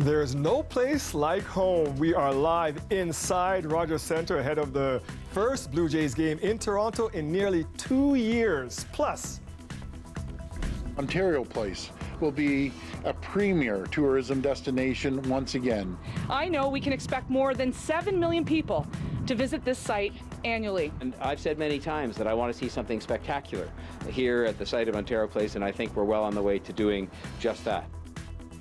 There's no place like home. We are live inside Rogers Centre ahead of the first Blue Jays game in Toronto in nearly 2 years. Plus, Ontario Place will be a premier tourism destination once again. I know we can expect more than 7 million people to visit this site annually. And I've said many times that I want to see something spectacular here at the site of Ontario Place, and I think we're well on the way to doing just that.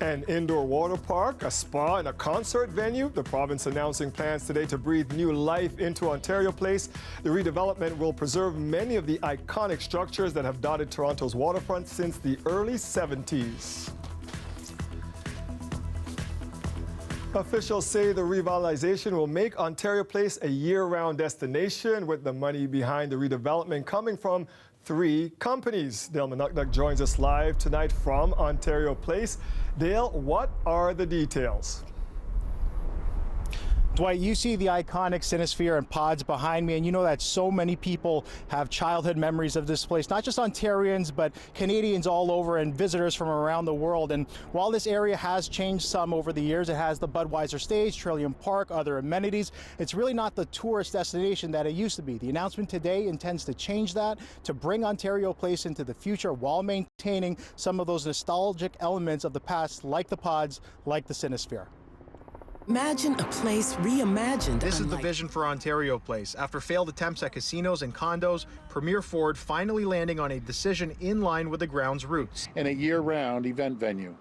an indoor water park, a spa, and a concert venue. The province announcing plans today to breathe new life into Ontario Place. The redevelopment will preserve many of the iconic structures that have dotted Toronto's waterfront since the early 70s. Officials say the revitalization will make Ontario Place a year-round destination, with the money behind the redevelopment coming from 3 companies. Dale Manukduk joins us live tonight from Ontario Place. Dale, what are the details? Dwight, you see the iconic Cinesphere and pods behind me, and you know that so many people have childhood memories of this place, not just Ontarians, but Canadians all over and visitors from around the world. And while this area has changed some over the years, it has the Budweiser stage, Trillium Park, other amenities, it's really not the tourist destination that it used to be. The announcement today intends to change that, to bring Ontario Place into the future while maintaining some of those nostalgic elements of the past, like the pods, like the Cinesphere. Imagine a place reimagined. This is the vision for Ontario Place. After failed attempts at casinos and condos, Premier Ford finally landing on a decision in line with the ground's roots. And a year-round event venue.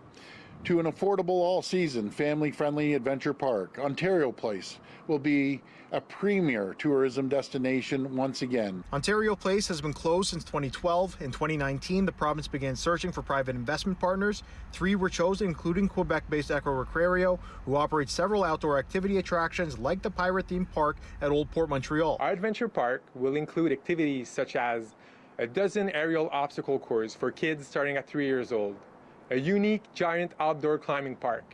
To an affordable all-season, family-friendly adventure park, Ontario Place will be a premier tourism destination once again. Ontario Place has been closed since 2012. In 2019, the province began searching for private investment partners. 3 were chosen, including Quebec-based Eco Recreario, who operates several outdoor activity attractions like the pirate-themed park at Old Port Montreal. Our adventure park will include activities such as a dozen aerial obstacle courses for kids starting at 3 years old, a unique giant outdoor climbing park,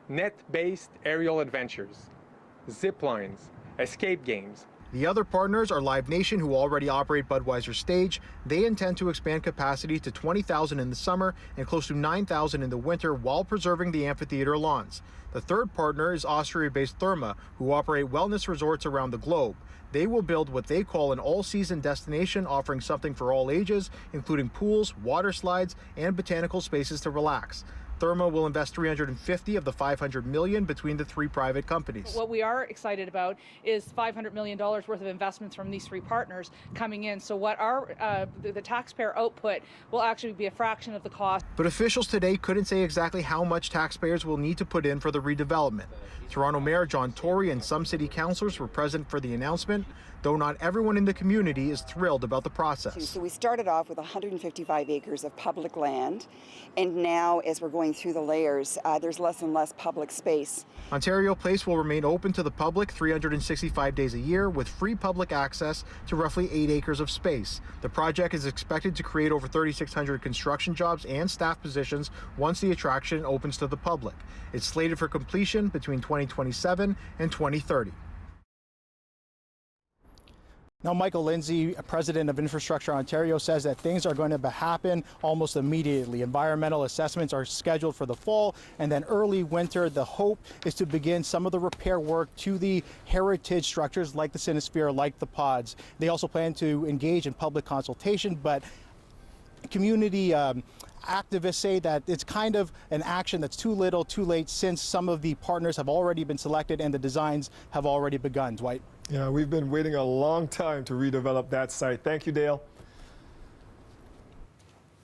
net-based aerial adventures, zip lines, escape games. The other partners are Live Nation, who already operate Budweiser Stage. They intend to expand capacity to 20,000 in the summer and close to 9,000 in the winter while preserving the amphitheater lawns. The third partner is Austria-based Therma, who operate wellness resorts around the globe. They will build what they call an all-season destination, offering something for all ages, including pools, water slides, and botanical spaces to relax. Therma will invest $350 of the $500 million between the 3 private companies. What we are excited about is $500 million worth of investments from these 3 partners coming in. So what our the taxpayer output will actually be a fraction of the cost. But officials today couldn't say exactly how much taxpayers will need to put in for the redevelopment. Toronto Mayor John Tory and some city councillors were present for the announcement, though not everyone in the community is thrilled about the process. So we started off with 155 acres of public land, and now as we're going through the layers, there's less and less public space. Ontario Place will remain open to the public 365 days a year with free public access to roughly 8 acres of space. The project is expected to create over 3,600 construction jobs and staff positions once the attraction opens to the public. It's slated for completion between 2027 and 2030. Now, Michael Lindsay, president of Infrastructure Ontario, says that things are going to happen almost immediately. Environmental assessments are scheduled for the fall, and then early winter. The hope is to begin some of the repair work to the heritage structures like the Cinesphere, like the pods. They also plan to engage in public consultation, but community activists say that it's kind of an action that's too little, too late, since some of the partners have already been selected and the designs have already begun. Dwight? Yeah, we've been waiting a long time to redevelop that site. Thank you, Dale.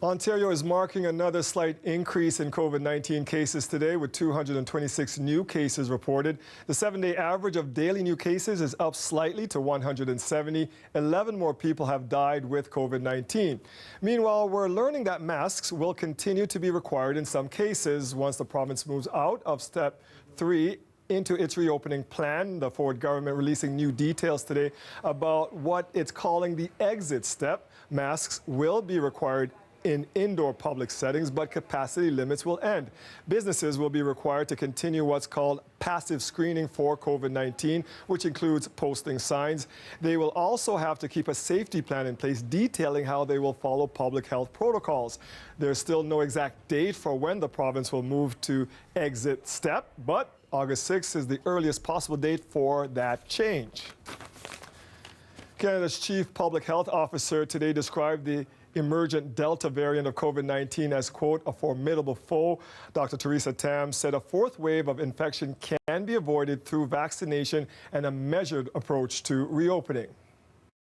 Ontario is marking another slight increase in COVID-19 cases today, with 226 new cases reported. The 7-day average of daily new cases is up slightly to 170. 11 more people have died with COVID-19. Meanwhile, we're learning that masks will continue to be required in some cases once the province moves out of Step 3 into its reopening plan. The Ford government releasing new details today about what it's calling the exit step. Masks will be required in indoor public settings, but capacity limits will end. Businesses will be required to continue what's called passive screening for COVID-19, which includes posting signs. They will also have to keep a safety plan in place detailing how they will follow public health protocols. There's still no exact date for when the province will move to exit step, but August 6th is the earliest possible date for that change. Canada's chief public health officer today described the emergent Delta variant of COVID-19 as, quote, a formidable foe. Dr. Theresa Tam said a fourth wave of infection can be avoided through vaccination and a measured approach to reopening.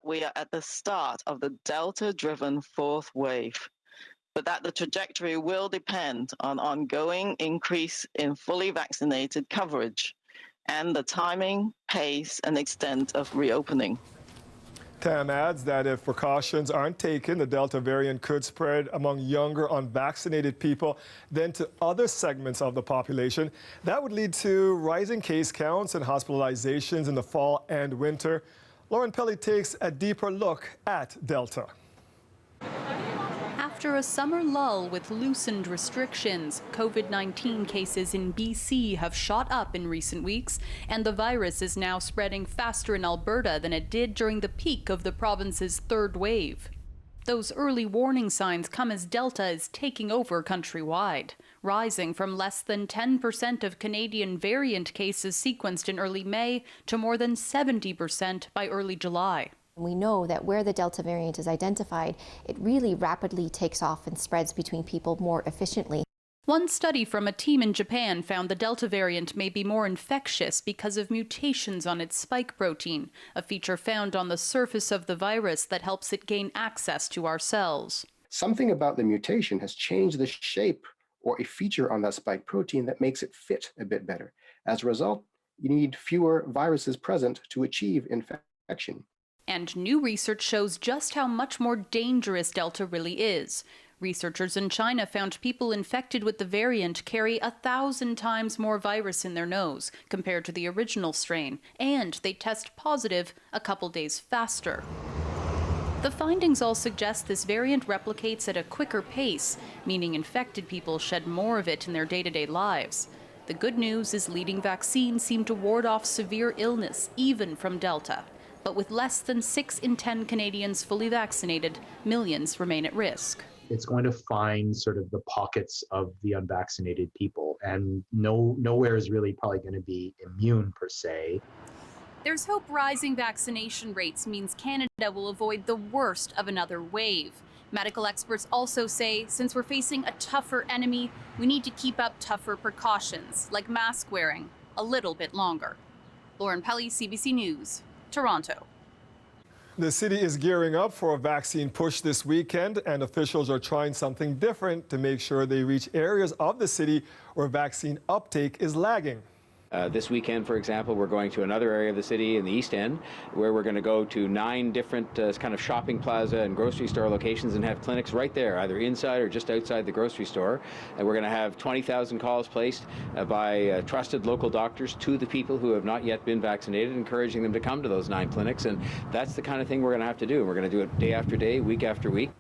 We are at the start of the Delta-driven fourth wave, but that the trajectory will depend on ongoing increase in fully vaccinated coverage and the timing, pace, and extent of reopening. Tam adds that if precautions aren't taken, the Delta variant could spread among younger, unvaccinated people, then to other segments of the population. That would lead to rising case counts and hospitalizations in the fall and winter. Lauren Pelly takes a deeper look at Delta. After a summer lull with loosened restrictions, COVID-19 cases in BC have shot up in recent weeks, and the virus is now spreading faster in Alberta than it did during the peak of the province's third wave. Those early warning signs come as Delta is taking over countrywide, rising from less than 10% of Canadian variant cases sequenced in early May to more than 70% by early July. We know that where the Delta variant is identified, it really rapidly takes off and spreads between people more efficiently. One study from a team in Japan found the Delta variant may be more infectious because of mutations on its spike protein, a feature found on the surface of the virus that helps it gain access to our cells. Something about the mutation has changed the shape or a feature on that spike protein that makes it fit a bit better. As a result, you need fewer viruses present to achieve infection. And new research shows just how much more dangerous Delta really is. Researchers in China found people infected with the variant carry 1,000 times more virus in their nose compared to the original strain, and they test positive a couple days faster. The findings all suggest this variant replicates at a quicker pace, meaning infected people shed more of it in their day-to-day lives. The good news is leading vaccines seem to ward off severe illness, even from Delta. But with less than 6 in 10 Canadians fully vaccinated, millions remain at risk. It's going to find sort of the pockets of the unvaccinated people, and nowhere is really probably going to be immune per se. There's hope rising vaccination rates means Canada will avoid the worst of another wave. Medical experts also say since we're facing a tougher enemy, we need to keep up tougher precautions, like mask wearing, a little bit longer. Lauren Pelly, CBC News, Toronto. The city is gearing up for a vaccine push this weekend, and officials are trying something different to make sure they reach areas of the city where vaccine uptake is lagging. This weekend, for example, we're going to another area of the city in the East End, where we're going to go to 9 different kind of shopping plaza and grocery store locations and have clinics right there, either inside or just outside the grocery store. And we're going to have 20,000 calls placed by trusted local doctors to the people who have not yet been vaccinated, encouraging them to come to those 9 clinics. And that's the kind of thing we're going to have to do. We're going to do it day after day, week after week.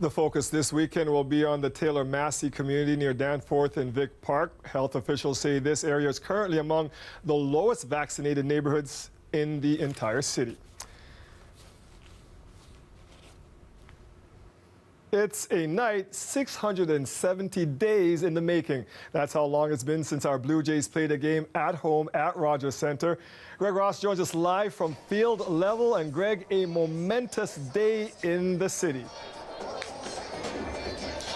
The focus this weekend will be on the Taylor Massey community near Danforth and Vic Park. Health officials say this area is currently among the lowest vaccinated neighborhoods in the entire city. It's a night 670 days in the making. That's how long it's been since our Blue Jays played a game at home at Rogers Centre. Greg Ross joins us live from field level. And Greg, a momentous day in the city.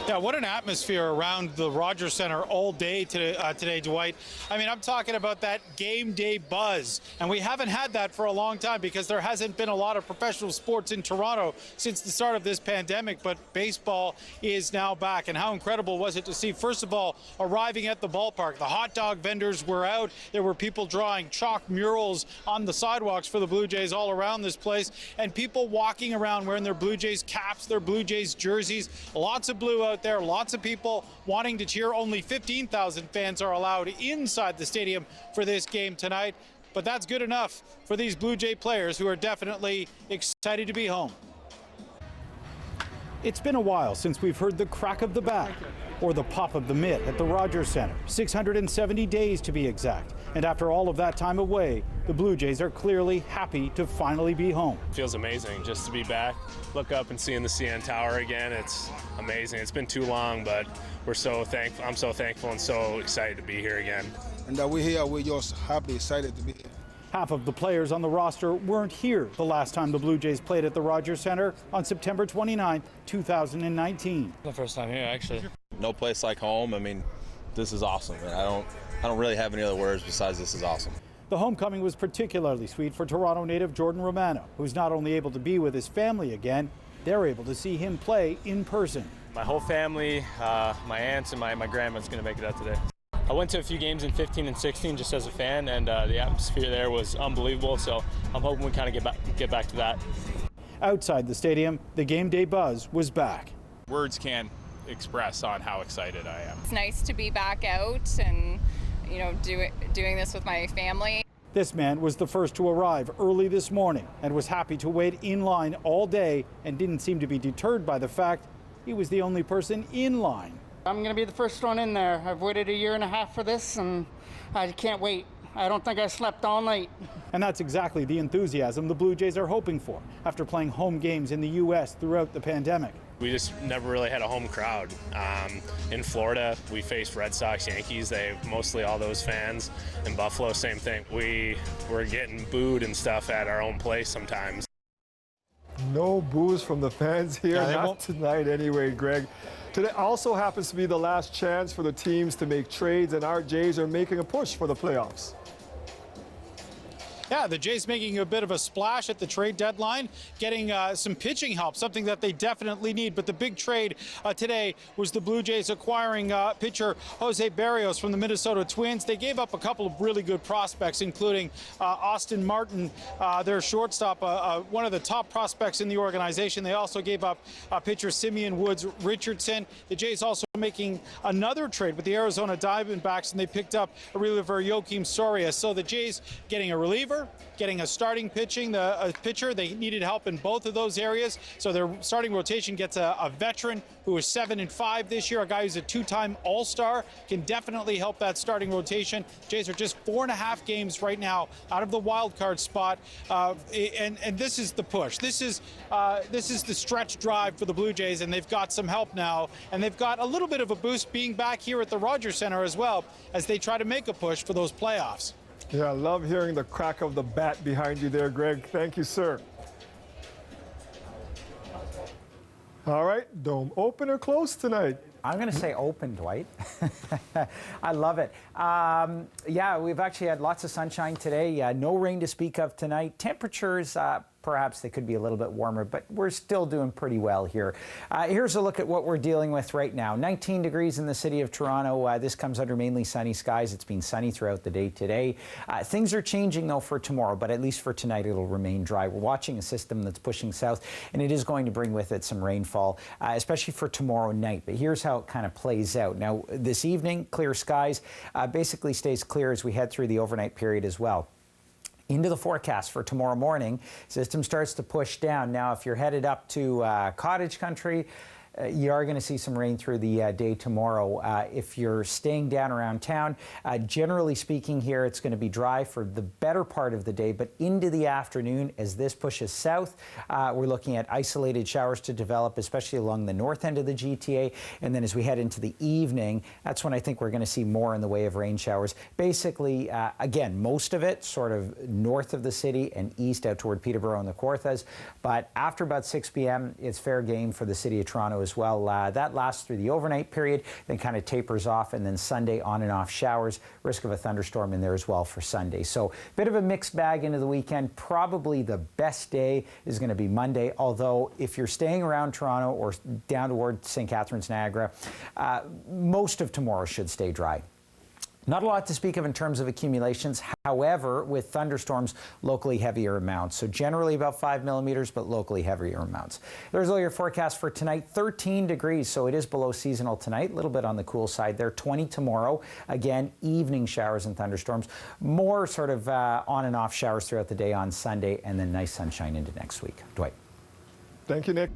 Yeah, what an atmosphere around the Rogers Centre all day today, Dwight. I mean, I'm talking about that game day buzz, and we haven't had that for a long time because there hasn't been a lot of professional sports in Toronto since the start of this pandemic, but baseball is now back. And how incredible was it to see, first of all, arriving at the ballpark. The hot dog vendors were out. There were people drawing chalk murals on the sidewalks for the Blue Jays all around this place, and people walking around wearing their Blue Jays caps, their Blue Jays jerseys, lots of blue out there, lots of people wanting to cheer. Only 15,000 fans are allowed inside the stadium for this game tonight, but that's good enough for these Blue Jay players who are definitely excited to be home. It's been a while since we've heard the crack of the bat or the pop of the mitt at the Rogers Centre. 670 days to be exact. And after all of that time away, the Blue Jays are clearly happy to finally be home. It feels amazing just to be back, look up and seeing the CN Tower again. It's amazing. It's been too long, but we're so thankful. I'm so thankful and so excited to be here again. And that we're here, we're just happy, excited to be here. Half of the players on the roster weren't here the last time the Blue Jays played at the Rogers Centre on September 29, 2019. The first time here, actually. No place like home. I mean, this is awesome. And I don't really have any other words besides this is awesome. The homecoming was particularly sweet for Toronto native Jordan Romano, who's not only able to be with his family again, they're able to see him play in person. My whole family, my aunts and my grandma's going to make it out today. I went to a few games in 15 and 16 just as a fan, and the atmosphere there was unbelievable, so I'm hoping we kind of get back to that. Outside the stadium, the game day buzz was back. Words can't express on how excited I am. It's nice to be back out and, you know, doing this with my family. This man was the first to arrive early this morning and was happy to wait in line all day and didn't seem to be deterred by the fact he was the only person in line. I'm going to be the first one in there. I've waited 1.5 years for this, and I can't wait. I don't think I slept all night. And that's exactly the enthusiasm the Blue Jays are hoping for after playing home games in the U.S. throughout the pandemic. We just never really had a home crowd. In Florida, we faced Red Sox, Yankees. They mostly all those fans. In Buffalo, same thing. We were getting booed and stuff at our own place sometimes. No boos from the fans here, not tonight anyway, Greg. Today also happens to be the last chance for the teams to make trades, and our Jays are making a push for the playoffs. Yeah, the Jays making a bit of a splash at the trade deadline, getting some pitching help, something that they definitely need. But the big trade today was the Blue Jays acquiring pitcher Jose Barrios from the Minnesota Twins. They gave up a couple of really good prospects, including Austin Martin, their shortstop, one of the top prospects in the organization. They also gave up pitcher Simeon Woods Richardson. The Jays also making another trade with the Arizona Diamondbacks, and they picked up a reliever Joakim Soria. So the Jays getting a reliever, getting a starting pitcher. They needed help in both of those areas. So their starting rotation gets a veteran who is 7-5 this year, a guy who's a two-time All-Star, can definitely help that starting rotation. Jays are just 4.5 games right now out of the wild card spot, and this is the push. This is the stretch drive for the Blue Jays, and they've got some help now, and they've got a little bit of a boost being back here at the Rogers Centre as well as they try to make a push for those playoffs. Yeah, I love hearing the crack of the bat behind you there, Greg. Thank you, sir. All right, dome open or close tonight? I'm going to say open, Dwight. I love it. Yeah, we've actually had lots of sunshine today. No rain to speak of tonight. Temperatures, perhaps they could be a little bit warmer, but we're still doing pretty well here. Here's a look at what we're dealing with right now. 19 degrees in the city of Toronto. This comes under mainly sunny skies. It's been sunny throughout the day today. Things are changing, though, for tomorrow, but at least for tonight, it'll remain dry. We're watching a system that's pushing south, and it is going to bring with it some rainfall, especially for tomorrow night. But here's how it kind of plays out. Now, this evening, clear skies, basically stays clear as we head through the overnight period as well. Into the forecast for tomorrow morning, system starts to push down. Now, if you're headed up to cottage country, you are going to see some rain through the day tomorrow. If you're staying down around town, generally speaking here, it's going to be dry for the better part of the day, but into the afternoon as this pushes south, we're looking at isolated showers to develop, especially along the north end of the GTA. And then as we head into the evening, that's when I think we're going to see more in the way of rain showers. Basically, again, most of it sort of north of the city and east out toward Peterborough and the Kawarthas. But after about 6 p.m., it's fair game for the city of Toronto as well. That lasts through the overnight period, then kind of tapers off, and then Sunday on and off showers. Risk of a thunderstorm in there as well for Sunday. So a bit of a mixed bag into the weekend. Probably the best day is going to be Monday, although if you're staying around Toronto or down toward St. Catharines, Niagara, most of tomorrow should stay dry. Not a lot to speak of in terms of accumulations, however, with thunderstorms, locally heavier amounts. So generally about 5 millimeters, but locally heavier amounts. There's all your forecast for tonight, 13 degrees, so it is below seasonal tonight, a little bit on the cool side there, 20 tomorrow. Again, evening showers and thunderstorms, more sort of on and off showers throughout the day on Sunday, and then nice sunshine into next week. Dwight. Thank you, Nick.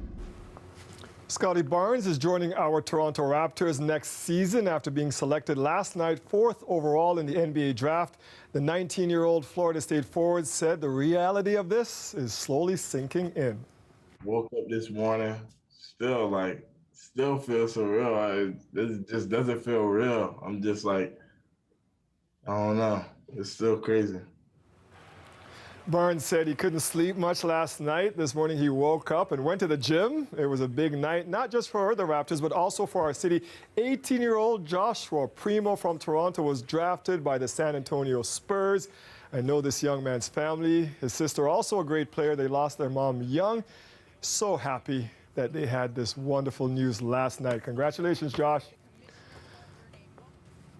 Scotty Barnes is joining our Toronto Raptors next season after being selected last night 4th overall in the NBA draft. The 19-year-old Florida State forward said the reality of this is slowly sinking in. Woke up this morning, still feel surreal. It just doesn't feel real. I'm just like, I don't know. It's still crazy. Barnes said he couldn't sleep much last night. This morning he woke up and went to the gym. It was a big night, not just for the Raptors, but also for our city. 18-year-old Joshua Primo from Toronto was drafted by the San Antonio Spurs. I know this young man's family. His sister, also a great player. They lost their mom young. So happy that they had this wonderful news last night. Congratulations, Josh.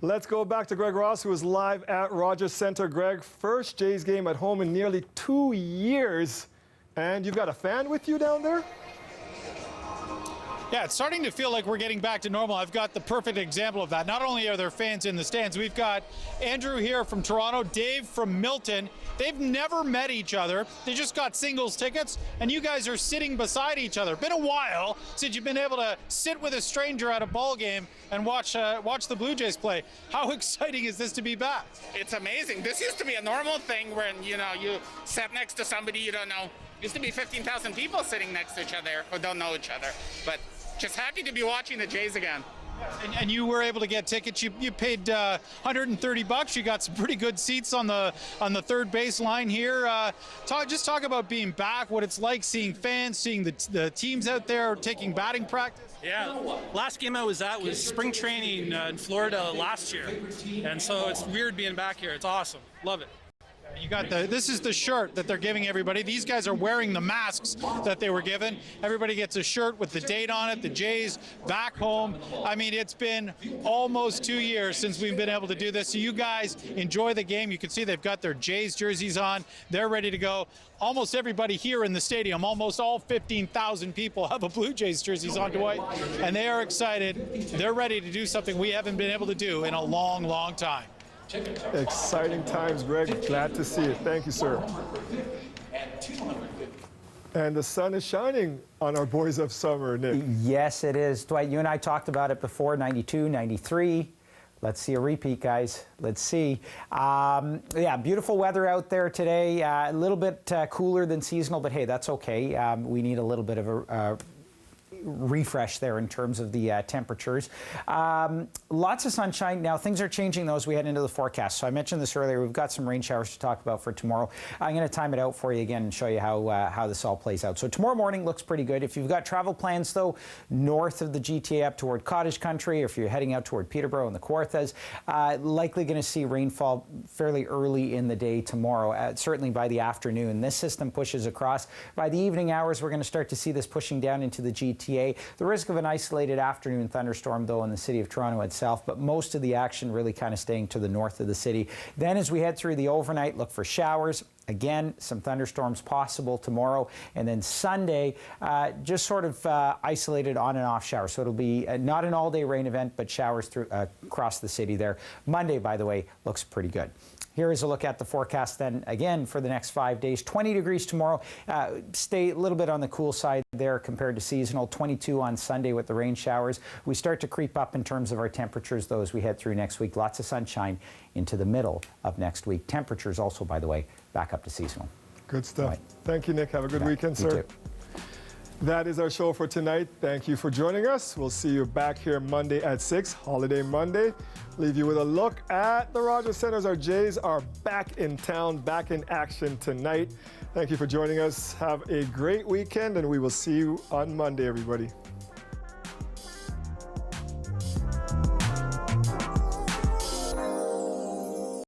Let's go back to Greg Ross, who is live at Rogers Centre. Greg, first Jays game at home in nearly 2 years. And you've got a fan with you down there? Yeah, it's starting to feel like we're getting back to normal. I've got the perfect example of that. Not only are there fans in the stands, we've got Andrew here from Toronto, Dave from Milton. They've never met each other. They just got singles tickets, and you guys are sitting beside each other. Been a while since you've been able to sit with a stranger at a ball game and watch the Blue Jays play. How exciting is this to be back? It's amazing. This used to be a normal thing when, you sat next to somebody you don't know. Used to be 15,000 people sitting next to each other who don't know each other. But just happy to be watching the Jays again. And you were able to get tickets. You paid $130. You got some pretty good seats on the third base line here. Talk about being back, what it's like seeing fans, seeing the teams out there taking batting practice. Yeah, last game I was at was spring training in Florida last year, and so it's weird being back here. It's awesome. Love it. You got this is the shirt that they're giving everybody. These guys are wearing the masks that they were given. Everybody gets a shirt with the date on it, the Jays back home. I mean, it's been almost 2 years since we've been able to do this. So you guys enjoy the game. You can see they've got their Jays jerseys on. They're ready to go. Almost everybody here in the stadium, almost all 15,000 people have a Blue Jays jerseys on, Dwight, and they are excited. They're ready to do something we haven't been able to do in a long, long time. Exciting times, Greg. Glad to see it. Thank you, sir. And the sun is shining on our boys of summer, Nick. Yes, it is. Dwight, you and I talked about it before, 92, 93. Let's see a repeat, guys. Let's see. Yeah, beautiful weather out there today. A little bit cooler than seasonal, but hey, that's okay. We need a little bit of a refresh there in terms of the temperatures. Lots of sunshine. Now, things are changing though as we head into the forecast. So I mentioned this earlier. We've got some rain showers to talk about for tomorrow. I'm going to time it out for you again and show you how this all plays out. So tomorrow morning looks pretty good. If you've got travel plans though, north of the GTA up toward Cottage Country, or if you're heading out toward Peterborough and the Kawarthas, likely going to see rainfall fairly early in the day tomorrow, certainly by the afternoon. This system pushes across. By the evening hours, we're going to start to see this pushing down into the GTA. The risk of an isolated afternoon thunderstorm, though, in the city of Toronto itself, but most of the action really kind of staying to the north of the city. Then as we head through the overnight, look for showers. Again, some thunderstorms possible tomorrow. And then Sunday, just sort of isolated on and off showers. So it'll be not an all-day rain event, but showers across the city there. Monday, by the way, looks pretty good. Here is a look at the forecast then again for the next 5 days. 20 degrees tomorrow. Stay a little bit on the cool side there compared to seasonal. 22 on Sunday with the rain showers. We start to creep up in terms of our temperatures though as we head through next week. Lots of sunshine into the middle of next week. Temperatures also, by the way, back up to seasonal. Good stuff. Right. Thank you, Nick. Have a good weekend, sir. You too. That is our show for tonight. Thank you for joining us. We'll see you back here Monday at 6, Holiday Monday. Leave you with a look at the Rogers Centers. Our Jays are back in town, back in action tonight. Thank you for joining us. Have a great weekend, and we will see you on Monday, everybody.